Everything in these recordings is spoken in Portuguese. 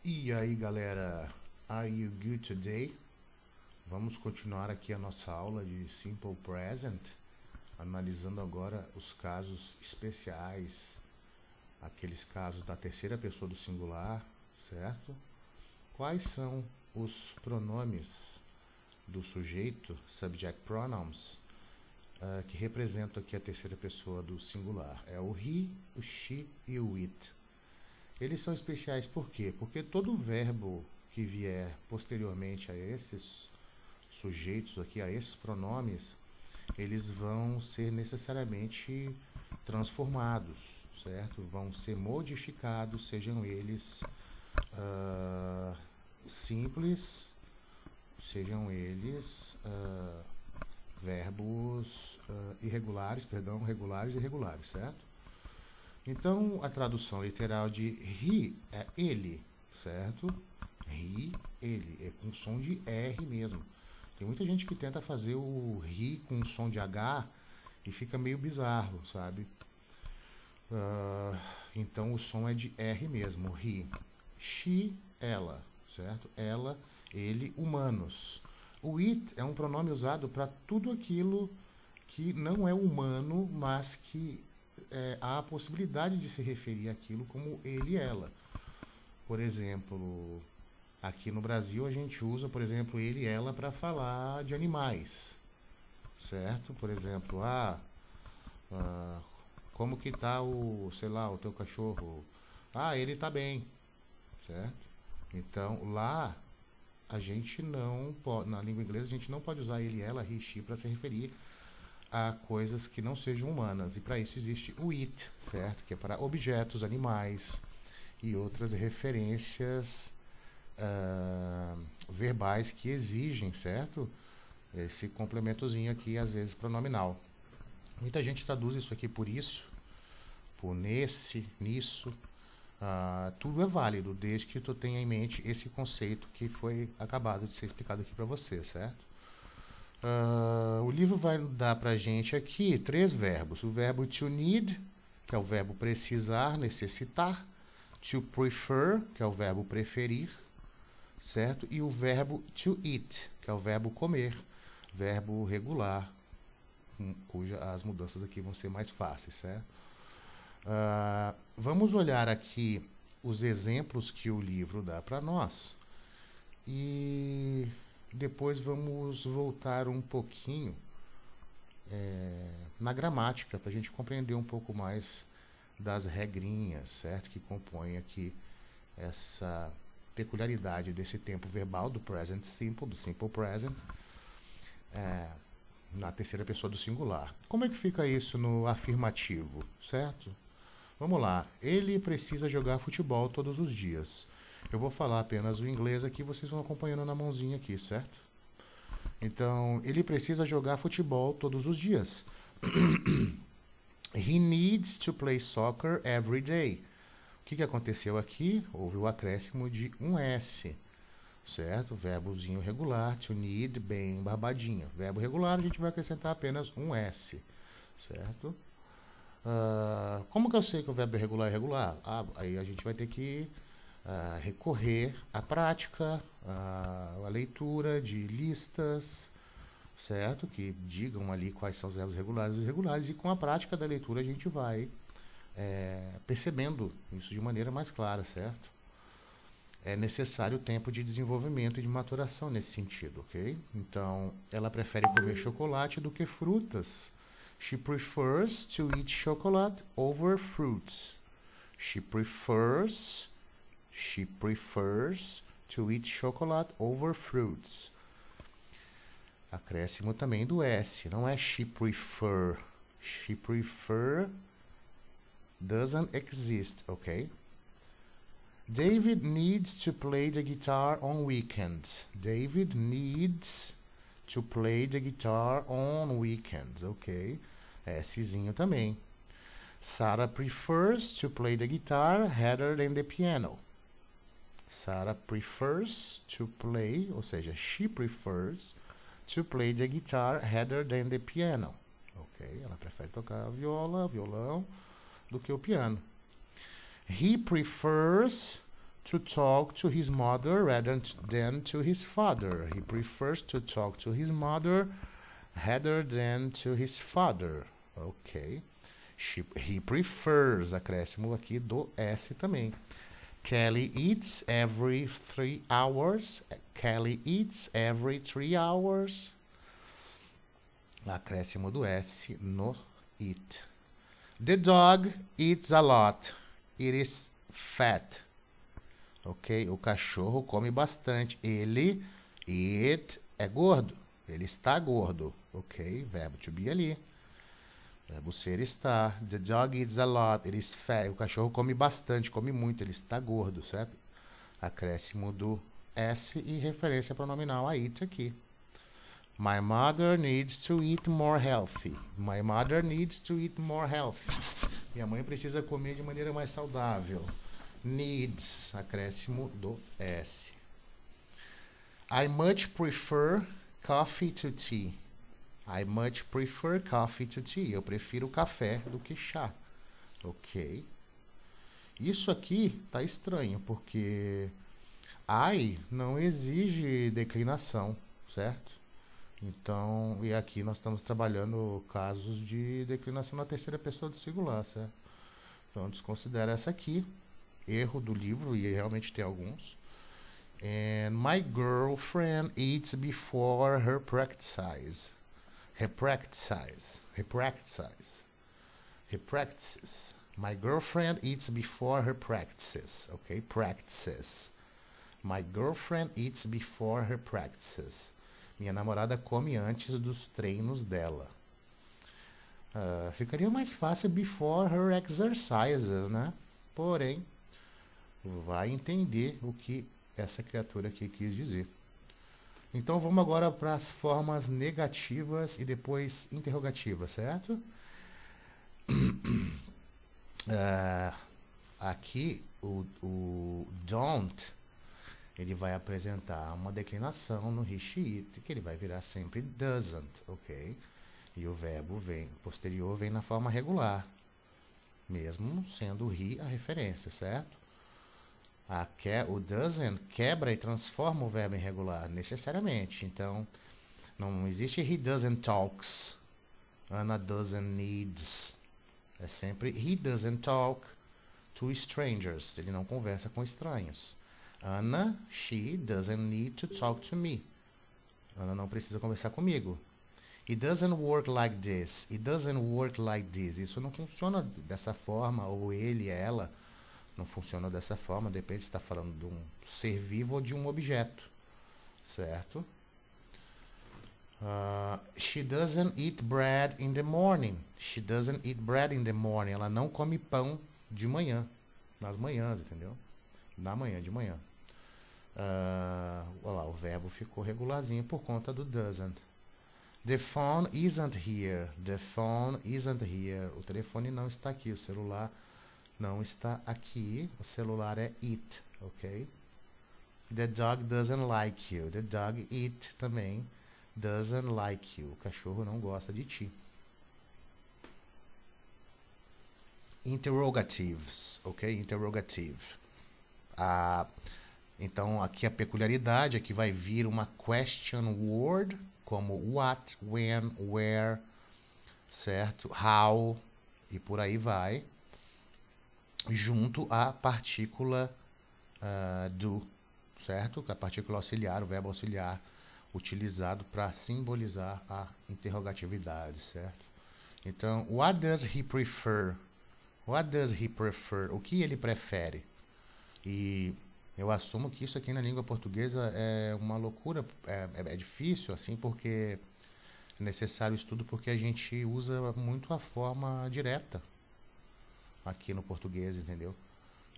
E aí galera, are you good today? Vamos continuar aqui a nossa aula de Simple Present, analisando agora os casos especiais, aqueles casos da terceira pessoa do singular, certo? Quais são os pronomes do sujeito, subject pronouns, que representam aqui a terceira pessoa do singular? É o he, o she e o it. Eles são especiais por quê? Porque todo verbo que vier posteriormente a esses sujeitos aqui, a esses pronomes, eles vão ser necessariamente transformados, certo? Vão ser modificados, sejam eles simples, sejam eles verbos regulares e irregulares, certo? Então, a tradução literal de he é ele, certo? He, ele, é com som de R mesmo. Tem muita gente que tenta fazer o he com som de H e fica meio bizarro, sabe? Então, o som é de R mesmo, he. She, ela, certo? Ela, ele, humanos. O it é um pronome usado para tudo aquilo que não é humano, mas que há a possibilidade de se referir àquilo como ele e ela. Por exemplo, aqui no Brasil a gente usa, por exemplo, ele e ela para falar de animais, certo? Por exemplo, como que tá o teu cachorro? Ele tá bem, certo? Então, lá a gente não pode, na língua inglesa a gente não pode usar ele, ela, he, she para se referir a coisas que não sejam humanas, e para isso existe o it, certo? Que é para objetos, animais e outras referências verbais que exigem, certo? Esse complementozinho aqui, às vezes pronominal. Muita gente traduz isso aqui por isso, por nesse, nisso. Tudo é válido, desde que tu tenha em mente esse conceito que foi acabado de ser explicado aqui para você, certo? O livro vai dar pra gente aqui 3 verbos. O verbo to need, que é o verbo precisar, necessitar. To prefer, que é o verbo preferir, certo? E o verbo to eat, que é o verbo comer, verbo regular, cuja as mudanças aqui vão ser mais fáceis, certo? Vamos olhar aqui os exemplos que o livro dá para nós e depois vamos voltar um pouquinho na gramática para a gente compreender um pouco mais das regrinhas, certo? Que compõem aqui essa peculiaridade desse tempo verbal do present simple, do simple present, na terceira pessoa do singular. Como é que fica isso no afirmativo, certo? Vamos lá. Ele precisa jogar futebol todos os dias. Eu vou falar apenas o inglês aqui, vocês vão acompanhando na mãozinha aqui, certo? Então, ele precisa jogar futebol todos os dias. He needs to play soccer every day. O que aconteceu aqui? Houve o acréscimo de um S, certo? Verbozinho regular, to need, bem barbadinho. Verbo regular, a gente vai acrescentar apenas um S, certo? Como que eu sei que o verbo é regular? Aí a gente vai ter que recorrer à prática, à leitura de listas, certo? Que digam ali quais são os verbos regulares e irregulares, e com a prática da leitura a gente vai percebendo isso de maneira mais clara, certo? É necessário tempo de desenvolvimento e de maturação nesse sentido, ok? Então, ela prefere comer chocolate do que frutas. She prefers to eat chocolate over fruits. She prefers to eat chocolate over fruits. Acréscimo também do S, não é she prefer. She prefer doesn't exist, ok? David needs to play the guitar on weekends. David needs to play the guitar on weekends, ok? Szinho também. Sarah prefers to play the guitar rather than the piano. Sarah prefers to play, ou seja, she prefers to play the guitar rather than the piano. Ok? Ela prefere tocar a violão, do que o piano. He prefers to talk to his mother rather than to his father. He prefers to talk to his mother rather than to his father. Ok. He prefers, acréscimo aqui do S também. Kelly eats every 3 hours. Kelly eats every 3 hours. Acréscimo do S no eat. The dog eats a lot. It is fat. Ok? O cachorro come bastante. Ele, it, é gordo. Ele está gordo. Ok? Verbo to be ali. Verbo ser está. The dog eats a lot. It is fat. O cachorro come bastante, come muito. Ele está gordo, certo? Acréscimo do S e referência pronominal a it aqui. My mother needs to eat more healthy. My mother needs to eat more healthy. Minha mãe precisa comer de maneira mais saudável. Needs, acréscimo do S. I much prefer coffee to tea. I much prefer coffee to tea. Eu prefiro café do que chá. Ok. Isso aqui tá estranho, porque I não exige declinação, certo? Então, e aqui nós estamos trabalhando casos de declinação na terceira pessoa do singular, certo? Então, desconsidera essa aqui. Erro do livro, e realmente tem alguns. And my girlfriend eats before her practices. Her practices. Her practices. Her practices. My girlfriend eats before her practices. Ok? Practices. My girlfriend eats before her practices. Minha namorada come antes dos treinos dela. Ficaria mais fácil before her exercises, né? Porém, vai entender o que essa criatura aqui quis dizer. Então vamos agora para as formas negativas e depois interrogativas, certo? Aqui o don't, ele vai apresentar uma declinação no he, she, it, que ele vai virar sempre doesn't, ok? E o verbo posterior vem na forma regular, mesmo sendo o he a referência, certo? O doesn't quebra e transforma o verbo em regular, necessariamente. Então, não existe he doesn't talks, Anna doesn't needs. É sempre he doesn't talk to strangers. Ele não conversa com estranhos. Anna, she doesn't need to talk to me. Ana não precisa conversar comigo. It doesn't work like this. It doesn't work like this. Isso não funciona dessa forma, ou ele, ela. Não funciona dessa forma, depende se está falando de um ser vivo ou de um objeto, certo? She doesn't eat bread in the morning. She doesn't eat bread in the morning. Ela não come pão de manhã, nas manhãs, entendeu? Na manhã, de manhã. Olha lá, o verbo ficou regularzinho por conta do doesn't. The phone isn't here. The phone isn't here. O telefone não está aqui, o celular não está aqui, o celular é it, ok? The dog doesn't like you. The dog it também doesn't like you. O cachorro não gosta de ti. Interrogatives, ok? Interrogative. Então, aqui a peculiaridade é que vai vir uma question word, como what, when, where, certo? How, e por aí vai, junto à partícula do, certo? A partícula auxiliar, o verbo auxiliar, utilizado para simbolizar a interrogatividade, certo? Então, what does he prefer? What does he prefer? O que ele prefere? E eu assumo que isso aqui na língua portuguesa é uma loucura, é difícil, assim, porque é necessário estudo, porque a gente usa muito a forma direta aqui no português, entendeu?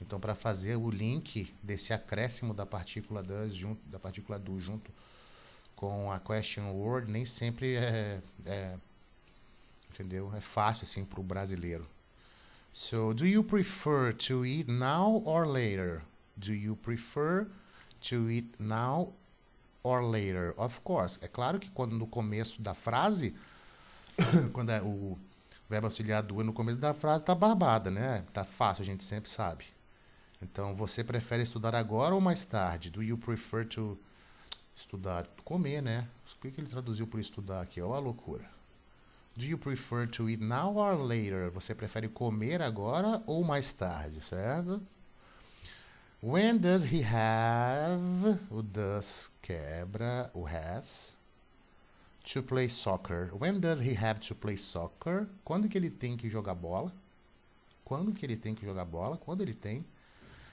Então, para fazer o link desse acréscimo da partícula does da partícula do junto com a question word, nem sempre entendeu? É fácil assim para o brasileiro. So, do you prefer to eat now or later? Do you prefer to eat now or later? Of course. É claro que quando no começo da frase, quando o verbo auxiliar do no começo da frase tá barbada, né? Tá fácil, a gente sempre sabe. Então, você prefere estudar agora ou mais tarde? Do you prefer to estudar? Comer, né? Por que ele traduziu por estudar aqui? Olha a loucura. Do you prefer to eat now or later? Você prefere comer agora ou mais tarde, certo? When does he have? O does quebra o has. To play soccer. When does he have to play soccer? Quando que ele tem que jogar bola? Quando que ele tem que jogar bola? Quando ele tem?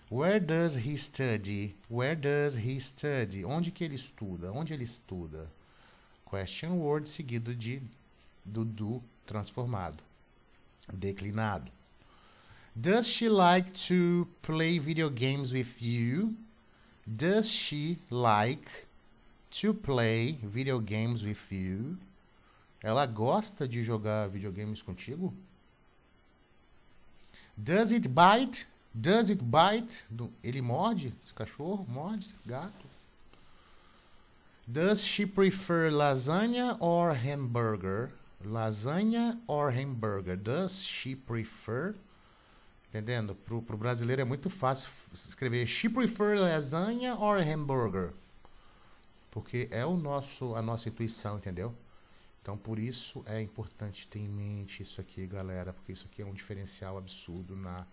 Where does he study? Where does he study? Onde que ele estuda? Onde ele estuda? Question word seguido do transformado, declinado. Does she like to play video games with you? Does she like to play video games with you? Ela gosta de jogar videogames contigo? Does it bite? Does it bite? Ele morde? Esse cachorro morde? Esse gato? Does she prefer lasagna or hamburger? Lasanha or hamburger? Does she prefer? Entendendo? Pro brasileiro é muito fácil escrever she prefer lasagna or hamburger. Porque é a nossa intuição, entendeu? Então, por isso é importante ter em mente isso aqui, galera. Porque isso aqui é um diferencial absurdo na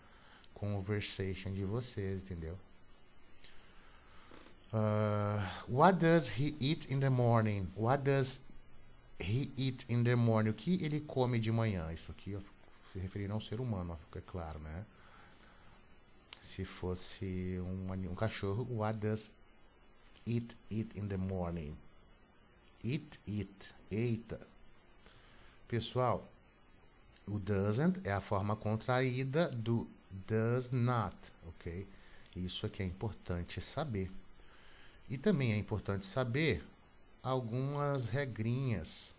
conversation de vocês, entendeu? What does he eat in the morning? What does he eat in the morning? O que ele come de manhã? Isso aqui se referindo a um ser humano, fica claro, né? Se fosse um cachorro, what does it eat in the morning? Eat. Eita. Pessoal, o doesn't é a forma contraída do does not, ok? Isso aqui é importante saber. E também é importante saber algumas regrinhas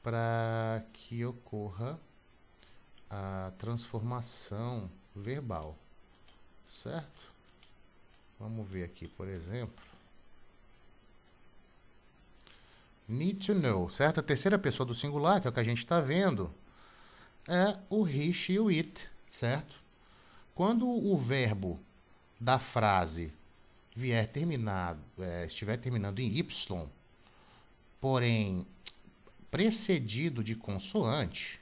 para que ocorra a transformação verbal, certo? Vamos ver aqui, por exemplo. Need to know, certo? A terceira pessoa do singular, que é o que a gente está vendo, é o he, she, o it, certo? Quando o verbo da frase estiver terminando em y, porém precedido de consoante,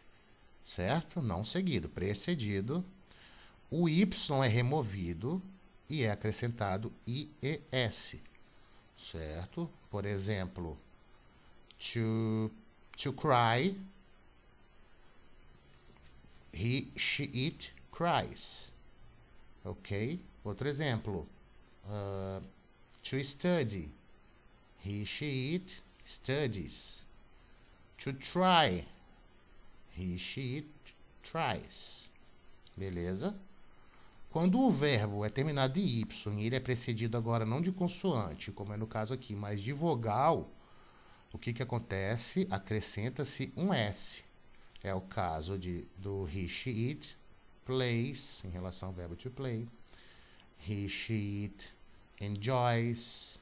certo? Não seguido, precedido, o y é removido e é acrescentado ies, certo? Por exemplo, to cry, he, she, it cries. Ok? Outro exemplo. To study. He, she, it studies. To try. He, she, it tries. Beleza? Quando o verbo é terminado em y e ele é precedido agora não de consoante, como é no caso aqui, mas de vogal, o que acontece? Acrescenta-se um S. É o caso do he, she, it plays, em relação ao verbo to play. He, she, it enjoys.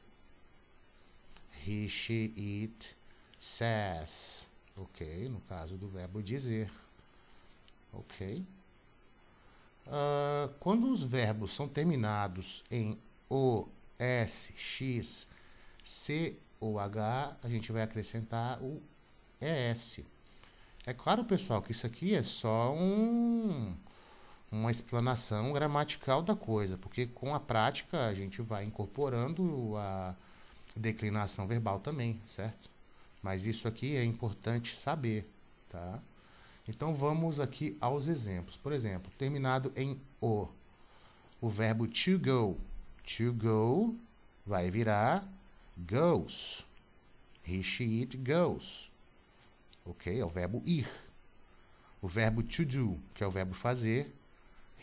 He, she, it says. Ok? No caso do verbo dizer. Ok? Quando os verbos são terminados em O, S, X, C ou H, a gente vai acrescentar o ES. É claro, pessoal, que isso aqui é só uma explanação gramatical da coisa, porque com a prática a gente vai incorporando a declinação verbal também, certo? Mas isso aqui é importante saber, tá? Então vamos aqui aos exemplos. Por exemplo, terminado em O, o verbo to go. To go vai virar goes. He, she, it goes. Ok? É o verbo ir. O verbo to do, que é o verbo fazer.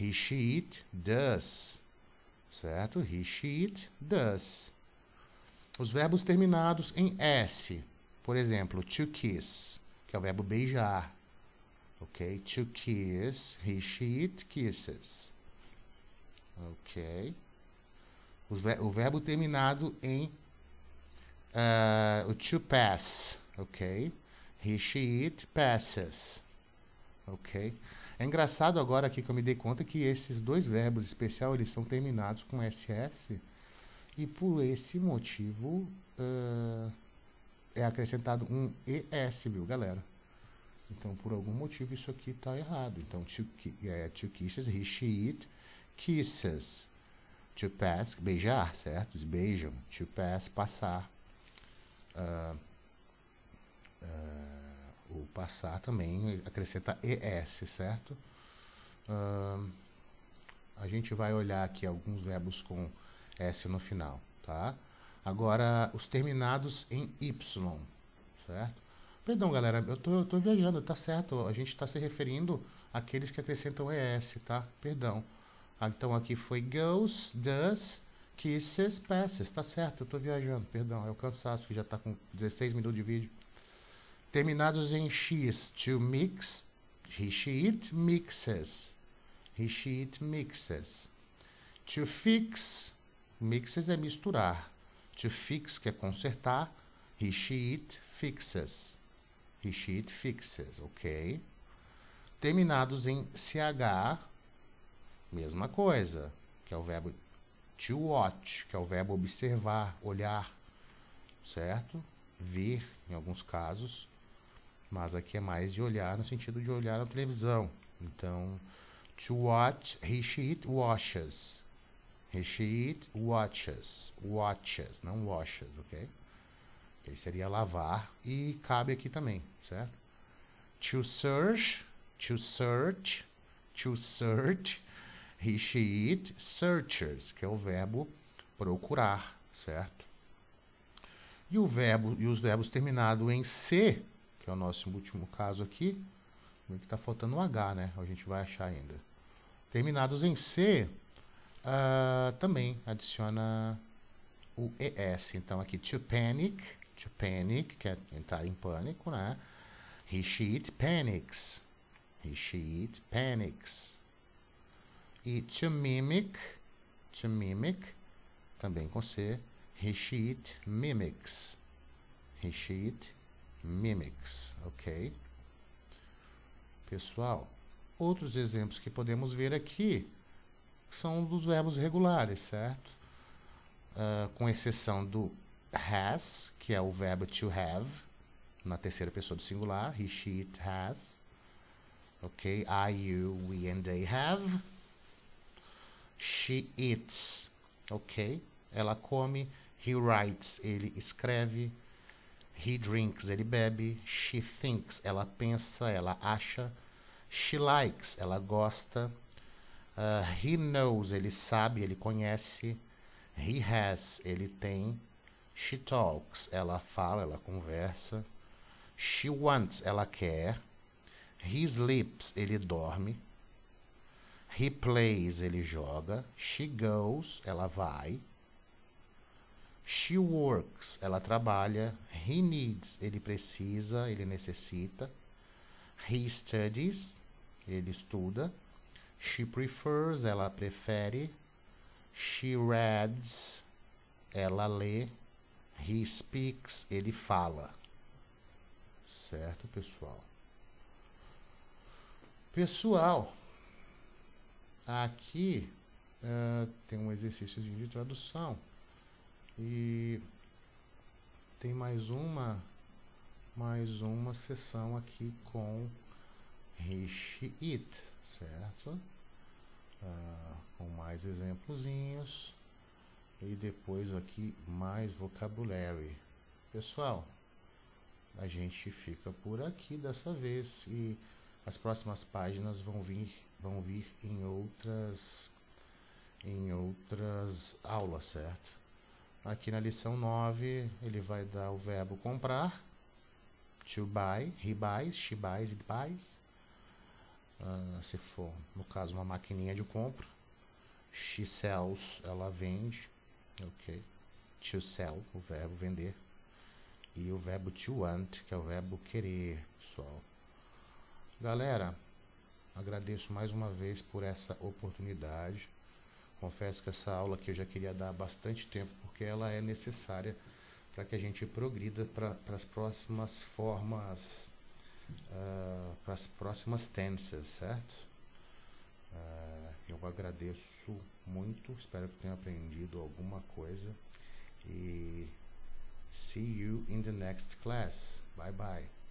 He, she, it does. Certo? He, she, it does. Os verbos terminados em S. Por exemplo, to kiss, que é o verbo beijar. Ok? To kiss. He, she, it kisses. Ok? O verbo terminado em o to pass. Ok? He, she, it passes. Ok? É engraçado agora aqui que eu me dei conta que esses dois verbos especial, eles são terminados com SS, e por esse motivo é acrescentado um ES, viu, galera? Então, por algum motivo, isso aqui está errado. Então, to kisses, he, she, it, kisses. To pass, beijar, certo? Eles beijam. To pass, passar. O passar também acrescenta ES, certo? A gente vai olhar aqui alguns verbos com S no final, tá? Agora, os terminados em Y, certo? Perdão, galera, eu tô viajando, tá certo. A gente está se referindo àqueles que acrescentam ES, tá? Perdão. Então, aqui foi goes, does, kisses, passes. Tá certo, eu tô viajando, perdão. É o cansaço que já tá com 16 minutos de vídeo. Terminados em X, to mix, he, she, it, mixes. He, she, it, mixes. To fix, mixes é misturar. To fix, que é consertar. He, she, it, fixes. He, she, it, fixes, ok? Terminados em CH, mesma coisa, que é o verbo to watch, que é o verbo observar, olhar, certo? Ver, em alguns casos, mas aqui é mais de olhar no sentido de olhar na televisão. Então, to watch, he, she, it, washes. He, she, it, watches. Watches, não washes, ok? Que seria lavar e cabe aqui também, certo? To search, to search, to search. He, she, it, searchers, que é o verbo procurar, certo? E os verbos terminados em C, que é o nosso último caso aqui, que está faltando um H, né? A gente vai achar ainda. Terminados em C, também adiciona o ES. Então, aqui, to panic, que é entrar em pânico, né? He, she, it, panics. He, she, it, panics. E to mimic, também com C. He, she, it, mimics. He, she, it, mimics, ok? Pessoal, outros exemplos que podemos ver aqui são dos verbos regulares, certo? Com exceção do has, que é o verbo to have, na terceira pessoa do singular. He, she, it, has. Ok? I, you, we, and they have. She eats. Ok? Ela come. He writes. Ele escreve. He drinks. Ele bebe. She thinks. Ela pensa, ela acha. She likes. Ela gosta. He knows. Ele sabe, ele conhece. He has. Ele tem. She talks. Ela fala, ela conversa. She wants. Ela quer. He sleeps. Ele dorme. He plays. Ele joga. She goes. Ela vai. She works. Ela trabalha. He needs. Ele precisa, ele necessita. He studies. Ele estuda. She prefers. Ela prefere. She reads. Ela lê. He speaks. Ele fala. Certo, pessoal? Pessoal, aqui tem um exercício de tradução e tem mais uma sessão aqui com he, she, it, certo? Com mais exemplozinhos e depois aqui mais vocabulary. Pessoal, a gente fica por aqui dessa vez e as próximas páginas vão vir em outras aulas, certo? Aqui na lição 9, ele vai dar o verbo comprar, to buy, he buys, she buys, it buys. Se for, no caso, uma maquininha de compra. She sells, ela vende, ok? To sell, o verbo vender. E o verbo to want, que é o verbo querer, pessoal. Galera, agradeço mais uma vez por essa oportunidade. Confesso que essa aula aqui eu já queria dar há bastante tempo, porque ela é necessária para que a gente progrida para as próximas formas para as próximas tenses, certo? Eu agradeço muito, espero que tenham aprendido alguma coisa e see you in the next class. Bye bye.